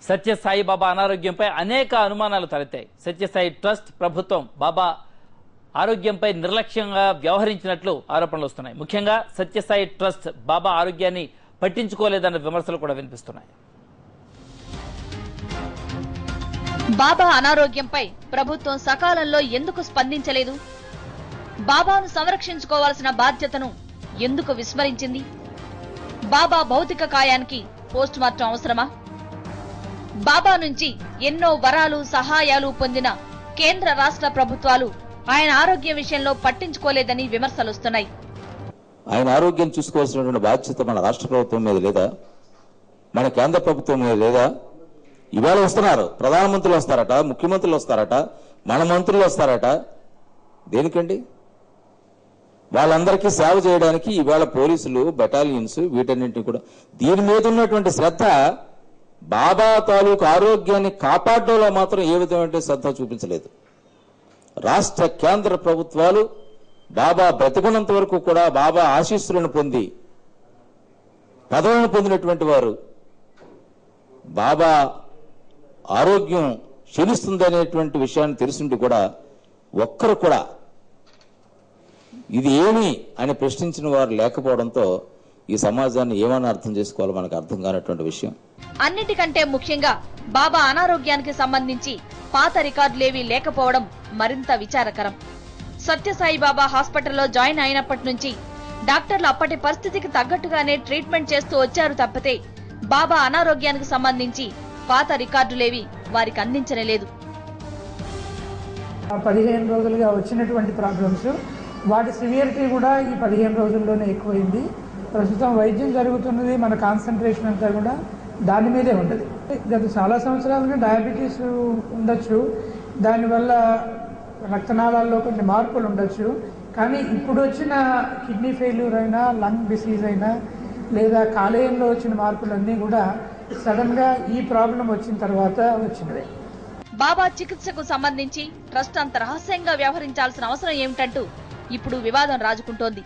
సత్యసాయి బాబా అనారోగ్యంపై అనేక అనుమానాలు తలెత్తాయి. సత్యసాయి ట్రస్ట్ ప్రభుత్వం బాబా ఆరోగ్యంపై నిర్లక్ష్యంగా వ్యవహరించినట్లు ఆరోపణలు వస్తున్నాయి. ముఖ్యంగా సత్యసాయి ట్రస్ట్ బాబా ఆరోగ్యాన్ని పట్టించుకోలేదన్న విమర్శలు కూడా వినిపిస్తున్నాయి. బాబా అనారోగ్యంపై ప్రభుత్వం సకాలంలో ఎందుకు స్పందించలేదు? బాబాను సంరక్షించుకోవాల్సిన బాధ్యతను ఎందుకు విస్మరించింది? బాబా భౌతిక కాయానికి పోస్ట్ మార్టం అవసరమా? బాబా నుంచి ఎన్నో వరాలు సహాయాలు పొందిన కేంద్ర రాష్ట్ర ప్రభుత్వాలు ఆయన ఆరోగ్యం విషయంలో పట్టించుకోలేదని విమర్శలు వస్తున్నాయి. ఆయన ఆరోగ్యం చూసుకోవాల్సినటువంటి బాధ్యత మన రాష్ట్ర ప్రభుత్వం మీద లేదా, మన కేంద్ర ప్రభుత్వం మీద లేదా? ఇవాళ వస్తున్నారు, ప్రధానమంత్రులు వస్తారట, ముఖ్యమంత్రులు వస్తారట, మన మంత్రులు వస్తారట. దేనికండి? వాళ్ళందరికీ సేవ చేయడానికి ఈవేళ పోలీసులు, బెటాలియన్స్, వీటన్నింటినీ కూడా దీని మీద ఉన్నటువంటి శ్రద్ధ బాబా తాలూకు ఆరోగ్యాన్ని కాపాడడంలో మాత్రం ఏ విధమైన శ్రద్ధ చూపించలేదు. రాష్ట్ర కేంద్ర ప్రభుత్వాలు బాబా బ్రతికున్నంత వరకు కూడా బాబా ఆశీస్సులను పొంది పదవులను పొందినటువంటి వారు బాబా ఆరోగ్యం క్షీణిస్తుందనేటువంటి విషయాన్ని తెలుసుంటూ కూడా ఒక్కరు కూడా ఇది ఏమి అని ప్రశ్నించిన వారు లేకపోవడంతో ఈ సమాజాన్ని ఏమని అర్థం చేసుకోవాలో మనకు అర్థం కానటువంటి విషయం. అన్నిటికంటే ముఖ్యంగా బాబా అనారోగ్యానికి సంబంధించి పాత రికార్డులేవీ లేకపోవడం మరింత విచారకరం. సత్యసాయి బాబా హాస్పిటల్లో జాయిన్ అయినప్పటి నుంచి డాక్టర్లు అప్పటి పరిస్థితికి తగ్గట్టుగానే ట్రీట్మెంట్ చేస్తూ వచ్చారు తప్పితే బాబా అనారోగ్యానికి సంబంధించి పాత రికార్డులేవి వారికి అందించలేదు. 15 రోజులుగా వచ్చినటువంటి ప్రాబ్లమ్స్, వాటి సివియరిటీ కూడా ఈ 15 రోజుల్లోనే ఎక్కువైంది. ప్రస్తుతం వైద్యం జరుగుతున్నది, మన కాన్సన్ట్రేషన్ అంతా కూడా దాని మీదే ఉంటుంది. గత చాలా సంవత్సరాలుగా డయాబెటీస్ ఉండొచ్చు, దానివల్ల రక్తనాళాల్లో కొన్ని మార్పులు ఉండొచ్చు. కానీ ఇప్పుడు వచ్చిన కిడ్నీ ఫెయిల్యూర్ అయినా, లంగ్ డిసీజ్ అయినా, లేదా కాలేయంలో వచ్చిన మార్పులన్నీ కూడా సడన్ గా ఈ ప్రాబ్లం వచ్చిన తర్వాత వచ్చినవే. బాబా చికిత్సకు సంబంధించి ట్రస్ట్ అంత రహస్యంగా వ్యవహరించాల్సిన అవసరం ఏమిటంటూ ఇప్పుడు వివాదం రాజుకుంటోంది.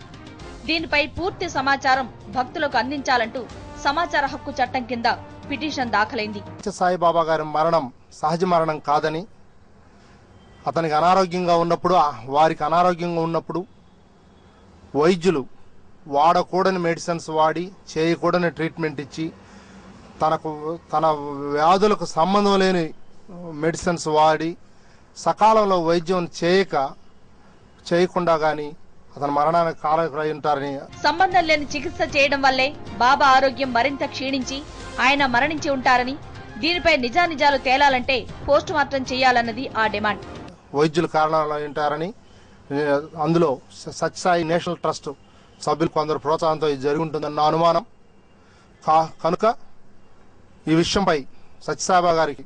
దీనిపై పూర్తి సమాచారం భక్తులకు అందించాలంటూ సమాచార హక్కు చట్టం కింద పిటిషన్ దాఖలైంది. సాయిబాబా గారి మరణం సహజ మరణం కాదని, అతనికి అనారోగ్యంగా ఉన్నప్పుడు, వారికి అనారోగ్యంగా ఉన్నప్పుడు వైద్యులు వాడకూడని మెడిసిన్స్ వాడి, చేయకూడని ట్రీట్మెంట్ ఇచ్చి, తన వ్యాధులకు సంబంధం లేని మెడిసిన్స్ వాడి సకాలంలో వైద్యం చేయకుండా గాని అతని మరణానికి కారకులై ఉంటారని. సంబంధం లేని చికిత్స చేయడం వల్లే బాబా ఆరోగ్యం మరింత క్షీణించి ఆయన మరణించి ఉంటారని, దీనిపై నిజానిజాలు తేలాలంటే పోస్ట్ మార్టం చేయాలన్నది ఆ డిమాండ్. వైద్యులు కారణాలు ఉంటారని, అందులో సత్యసాయి నేషనల్ ట్రస్ట్ సభ్యులు కొందరు ప్రోత్సాహంతో ఇది జరిగి ఉంటుందన్న అనుమానం కనుక ఈ విషయంపై సత్యసాయిబాబా గారికి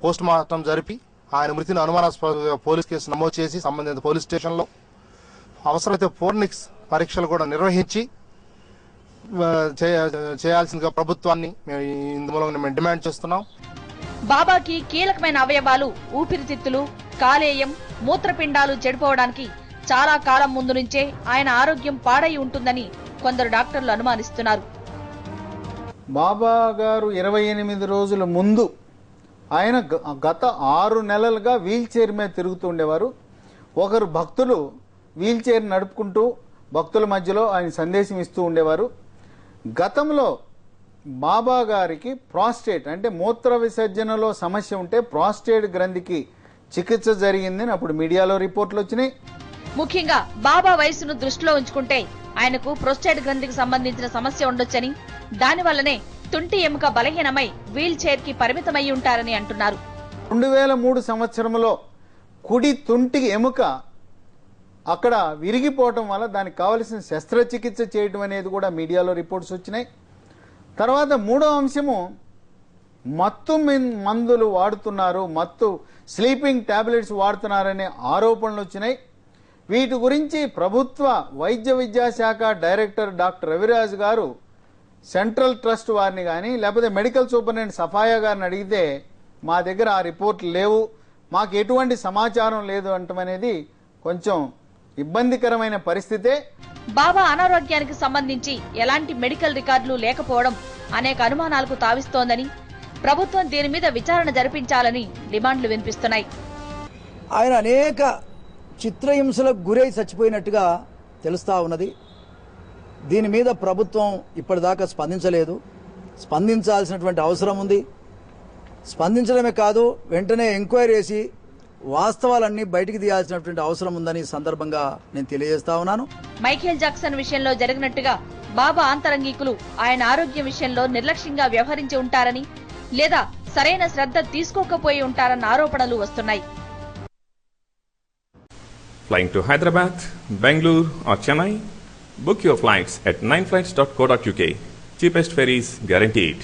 పోస్ట్ మార్టం జరిపి ఆయన మృతిని అనుమానాస్పద పోలీస్ కేసు నమోదు చేసి సంబంధిత పోలీస్ స్టేషన్లో అవసరమైతే ఫోరెన్సిక్స్ పరీక్షలు కూడా నిర్వహించి చేయాల్సిందిగా ప్రభుత్వాన్ని మేము డిమాండ్ చేస్తున్నాం. బాబాకి కీలకమైన అవయవాలు ఊపిరితిత్తులు, కాలేయం, మూత్రపిండాలు చెడిపోవడానికి చాలా కాలం ముందు నుంచే ఆయన ఆరోగ్యం పాడై ఉంటుందని కొందరు డాక్టర్లు అనుమానిస్తున్నారు. బాబా గారు 28 రోజుల ముందు ఆయన గత 6 నెలలుగా వీల్ చైర్ మీద తిరుగుతూ ఉండేవారు. ఒకరు భక్తులు వీల్ చైర్ నడుపుకుంటూ భక్తుల మధ్యలో ఆయన సందేశం ఇస్తూ ఉండేవారు. గతంలో బాబా గారికి ప్రాస్టేట్ అంటే మూత్ర విసర్జనలో సమస్య ఉంటే ప్రాస్టేట్ గ్రంథికి చికిత్స జరిగిందని అప్పుడు మీడియాలో రిపోర్ట్లు వచ్చినాయి. ముఖ్యంగా బాబా వయసును దృష్టిలో ఉంచుకుంటే ఆయనకు ప్రోస్టేట్ గ్రంథికి సంబంధించిన సమస్య ఉండొచ్చని, దానివల్లనే తుంటి ఎముక బలహీనమై వీల్ చైర్ కి పరిమితమై ఉంటారని అంటున్నారు. 2003 సంవత్సరంలో కుడి తుంటి ఎముక అక్కడ విరిగిపోవటం వల్ల దానికి కావలసిన శస్త్రచికిత్స చేయడం అనేది కూడా మీడియాలో రిపోర్ట్స్ వచ్చినాయి. తర్వాత మూడో అంశము మత్తు మందులు వాడుతున్నారు, మత్తు స్లీపింగ్ టాబ్లెట్స్ వాడుతున్నారనే ఆరోపణలు వచ్చినాయి. వీటి గురించి ప్రభుత్వ వైద్య విద్యాశాఖ డైరెక్టర్ డాక్టర్ రవిరాజ్ గారు సెంట్రల్ ట్రస్ట్ వారిని కానీ లేకపోతే మెడికల్ సూపరింటెండెంట్ సఫాయా గారిని అడిగితే మా దగ్గర ఆ రిపోర్ట్లు లేవు, మాకు ఎటువంటి సమాచారం లేదు అంటం అనేది కొంచెం ఇబ్బందికరమైన పరిస్థితే. బాబా అనారోగ్యానికి సంబంధించి ఎలాంటి మెడికల్ రికార్డులు లేకపోవడం అనేక అనుమానాలకు తావిస్తోందని, ప్రభుత్వం దీని మీద విచారణ జరిపించాలని డిమాండ్లు వినిపిస్తున్నాయి. ఆయన అనేక చిత్రహింసలకు గురై చచ్చిపోయినట్టుగా తెలుస్తా ఉన్నది. దీని మీద ప్రభుత్వం ఇప్పటిదాకా స్పందించలేదు. స్పందించాల్సినటువంటి అవసరం ఉంది. స్పందించడమే కాదు, వెంటనే ఎంక్వైరీ చేసి వాస్తవాలన్నీ బయటికి తీయాల్సినటువంటి అవసరం ఉందని సందర్భంగా నేను తెలియజేస్తా ఉన్నాను. మైఖేల్ జాక్సన్ విషయంలో జరిగినట్టుగా బాబా ఆంతరంగికులు ఆయన ఆరోగ్య విషయంలో నిర్లక్ష్యంగా వ్యవహరించి ఉంటారని, లేదా సరైన శ్రద్ధ తీసుకోకపోయి ఉంటారన్న ఆరోపణలు వస్తున్నాయి. Flying to Hyderabad, Bangalore or Chennai? Book your flights at 9flights.co.uk. Cheapest ferries guaranteed.